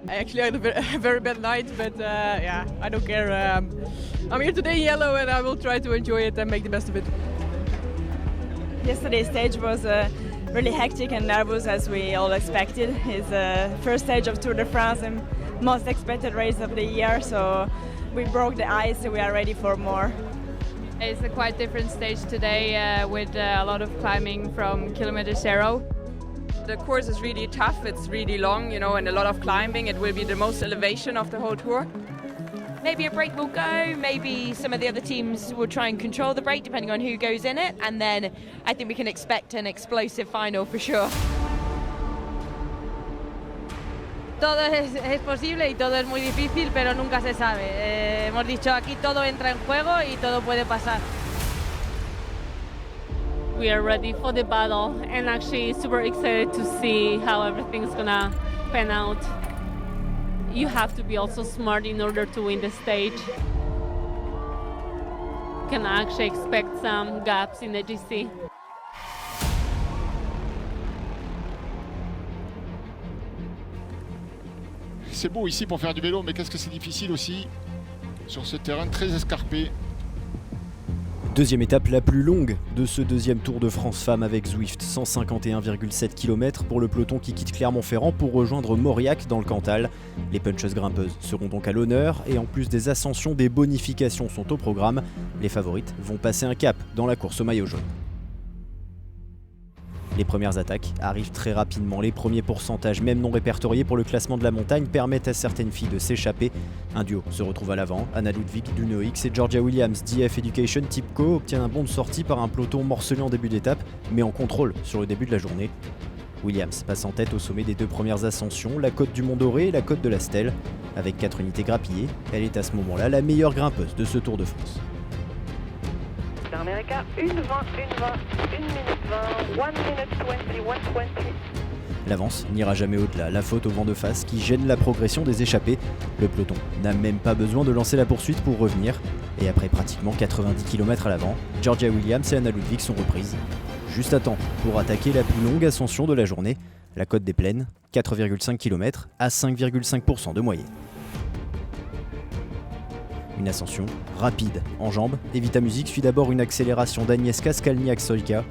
I actually had a very bad night, but yeah, I don't care. I'm here today in yellow and I will try to enjoy it and make the best of it. Yesterday's stage was really hectic and nervous as we all expected. It's the first stage of Tour de France and most expected race of the year, so we broke the ice, so we are ready for more. It's a quite different stage today with a lot of climbing from kilometer zero. The course is really tough, it's really long, you know, and a lot of climbing. It will be the most elevation of the whole tour. Maybe a break will go, maybe some of the other teams will try and control the break depending on who goes in it, and then I think we can expect an explosive final for sure. Todo es posible y todo es muy difícil, pero nunca se sabe. Hemos dicho aquí todo entra en juego y todo puede pasar. We are ready for the battle and actually super excited to see how everything's gonna pan out. You have to be also smart in order to win the stage. You can actually expect some gaps in the GC. C'est beau ici pour faire du vélo, mais qu'est-ce que c'est difficile aussi sur ce terrain très escarpé. Deuxième étape la plus longue de ce deuxième Tour de France Femmes avec Zwift, 151,7 km pour le peloton qui quitte Clermont-Ferrand pour rejoindre Mauriac dans le Cantal. Les puncheuses grimpeuses seront donc à l'honneur et en plus des ascensions, des bonifications sont au programme. Les favorites vont passer un cap dans la course au maillot jaune. Les premières attaques arrivent très rapidement. Les premiers pourcentages, même non répertoriés pour le classement de la montagne, permettent à certaines filles de s'échapper. Un duo se retrouve à l'avant. Anna Ludwig d'Uno X et Georgia Williams d'IF Education Type Co obtient un bond de sortie par un peloton morcelé en début d'étape, mais en contrôle sur le début de la journée. Williams passe en tête au sommet des deux premières ascensions, la côte du Mont Doré et la côte de la Stèle. Avec 4 unités grappillées, elle est à ce moment-là la meilleure grimpeuse de ce Tour de France. America, 1:20, 1:20, 1 minute 20, 1 minute 20, 1:20. L'avance n'ira jamais au-delà, la faute au vent de face qui gêne la progression des échappés. Le peloton n'a même pas besoin de lancer la poursuite pour revenir. Et après pratiquement 90 km à l'avant, Georgia Williams et Anna Ludwig sont reprises. Juste à temps pour attaquer la plus longue ascension de la journée, la côte des Plaines, 4,5 km à 5,5% de moyenne. Une ascension rapide en jambes. Evita Music suit d'abord une accélération d'Agnieszka Skalniak-Sojka.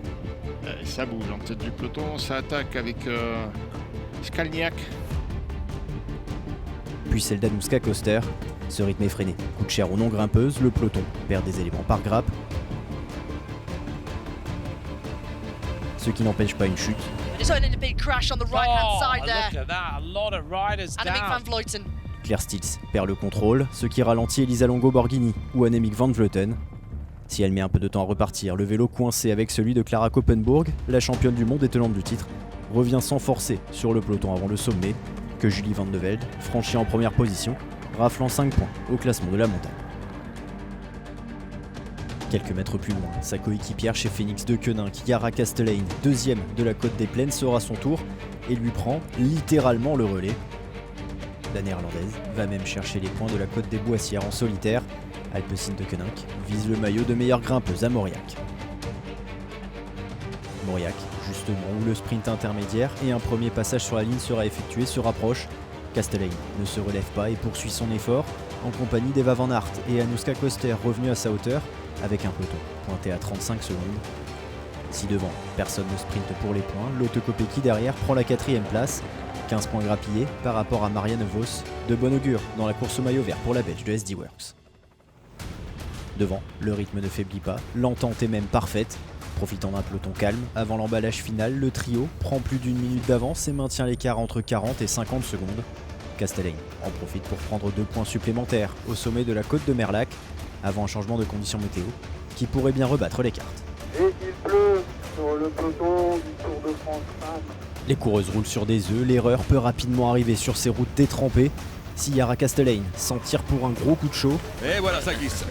Ça bouge en tête du peloton, ça attaque avec Skalniak. Puis celle d'Anouska Koster. Ce rythme effréné coûte cher aux non-grimpeuses. Le peloton perd des éléments par grappe. Ce qui n'empêche pas une chute. Claire Stills perd le contrôle, ce qui ralentit Elisa Longo-Borghini ou Annemiek van Vleuten. Si elle met un peu de temps à repartir, le vélo coincé avec celui de Clara Koppenburg, la championne du monde et tenante du titre, revient sans forcer sur le peloton avant le sommet, que Julie Van de Velde franchit en première position, raflant 5 points au classement de la montagne. Quelques mètres plus loin, sa coéquipière chez Phoenix de Koenig, Yara Kastelein, deuxième de la côte des Plaines, sera son tour et lui prend littéralement le relais. La néerlandaise va même chercher les points de la côte des Boissières en solitaire. Alpecin de Koenig vise le maillot de meilleure grimpeuse à Mauriac. Mauriac, justement, où le sprint intermédiaire et un premier passage sur la ligne sera effectué, se rapproche. Kastelein ne se relève pas et poursuit son effort en compagnie d'Eva Van Aert et Anouska Koster revenue à sa hauteur avec un peloton pointé à 35 secondes. Si devant, personne ne sprinte pour les points, Lotte Kopecky derrière prend la 4e place. 15 points grappillés par rapport à Marianne Vos, de bon augure dans la course au maillot vert pour la Belge de SD Works. Devant, le rythme ne faiblit pas, l'entente est même parfaite. Profitant d'un peloton calme, avant l'emballage final, le trio prend plus d'une minute d'avance et maintient l'écart entre 40 et 50 secondes. Kastelein en profite pour prendre 2 points supplémentaires au sommet de la côte de Merlac, avant un changement de conditions météo qui pourrait bien rebattre les cartes. Et il pleut sur le peloton du Tour de France. Les coureuses roulent sur des œufs, l'erreur peut rapidement arriver sur ces routes détrempées. Si Yara Kastelein s'en tire pour un gros coup de chaud. Et voilà, ça glisse.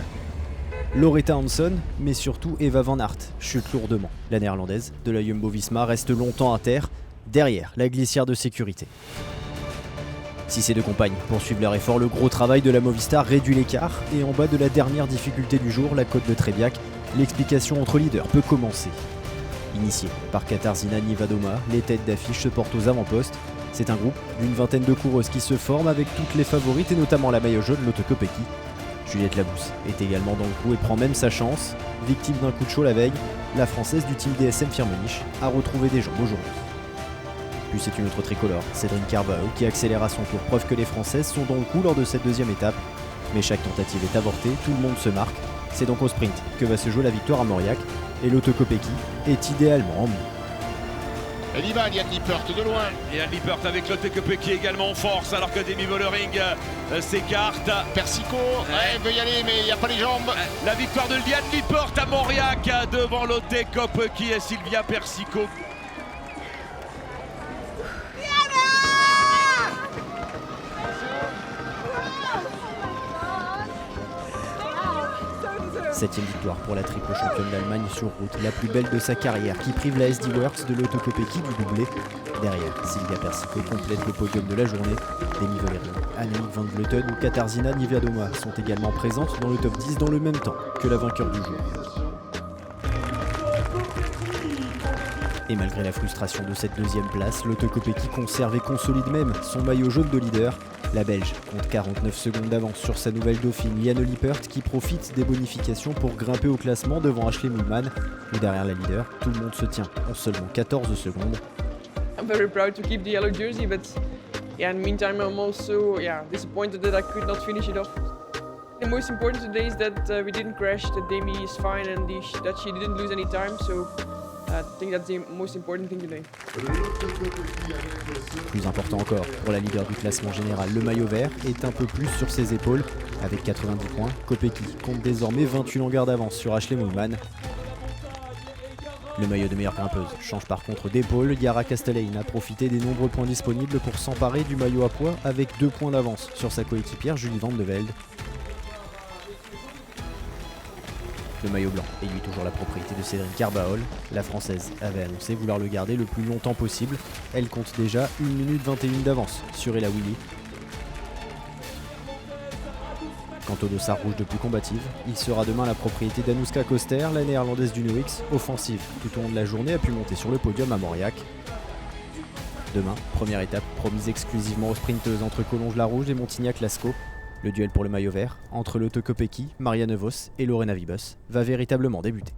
Loretta Hansson, mais surtout Eva Van Aert, chute lourdement. La néerlandaise de la Jumbo-Visma reste longtemps à terre, derrière la glissière de sécurité. Si ces deux compagnes poursuivent leur effort, le gros travail de la Movistar réduit l'écart et en bas de la dernière difficulté du jour, la côte de Trébiac, l'explication entre leaders peut commencer. Initié par Katarzyna Niewiadoma, les têtes d'affiche se portent aux avant-postes. C'est un groupe d'une vingtaine de coureuses qui se forment avec toutes les favorites et notamment la maillot jaune Lotte Kopecky. Juliette Labousse est également dans le coup et prend même sa chance. Victime d'un coup de chaud la veille, la Française du team DSM Firmenich a retrouvé des jambes aujourd'hui. Puis c'est une autre tricolore, Cédrine Carvalho, qui accélère à son tour, preuve que les Françaises sont dans le coup lors de cette deuxième étape. Mais chaque tentative est avortée, tout le monde se marque. C'est donc au sprint que va se jouer la victoire à Mauriac, et Lotte Kopecky est idéalement en mieux. Elle y va, Liane Lippert, de loin. Liane Lippert avec Lotte Kopecky également en force, alors que Demi Vollering s'écarte. Persico, elle veut y aller, mais il n'y a pas les jambes. La victoire de Liane Lippert à Mauriac devant Lotte Kopecky et Sylvia Persico. Septième victoire pour la triple championne d'Allemagne sur route, la plus belle de sa carrière, qui prive la SD Works de Lotte Kopecky du doublé. Derrière, Sylvia Persico complète le podium de la journée. Demi Vollering, Annemiek van Vleuten ou Katarzyna Niewiadoma sont également présentes dans le top 10 dans le même temps que la vainqueur du jour. Et malgré la frustration de cette deuxième place, Lotte Kopecky conserve et consolide même son maillot jaune de leader. La Belge compte 49 secondes d'avance sur sa nouvelle dauphine Liane Lippert qui profite des bonifications pour grimper au classement devant Ashley Moolman. Et derrière la leader, tout le monde se tient en seulement 14 secondes. I'm very proud to keep the yellow jersey, but in the meantime I'm also disappointed that I could not finish it off. The most important today is that we didn't crash, that Demi is fine and that she didn't lose any time, so I think that's the most important thing today. Plus important encore, pour la leader du classement général, le maillot vert est un peu plus sur ses épaules. Avec 90 points, Kopecky compte désormais 28 longueurs d'avance sur Ashley Moolman. Le maillot de meilleure grimpeuse change par contre d'épaule. Yara Kastelijn a profité des nombreux points disponibles pour s'emparer du maillot à poids avec 2 points d'avance sur sa coéquipière Julie Van de Velde. Le maillot blanc est lui toujours la propriété de Cédrine Carvalho. La Française avait annoncé vouloir le garder le plus longtemps possible. Elle compte déjà 1 minute 21 d'avance sur Ella Willy. Quant au dossard rouge de plus combative, il sera demain la propriété d'Anouska Koster, la néerlandaise du NOX, offensive tout au long de la journée, a pu monter sur le podium à Mauriac. Demain, première étape promise exclusivement aux sprinteuses entre Collonges-la-Rouge et Montignac-Lascaux. Le duel pour le maillot vert entre Lotte Kopecky, Marianne Vos et Lorena Wiebes va véritablement débuter.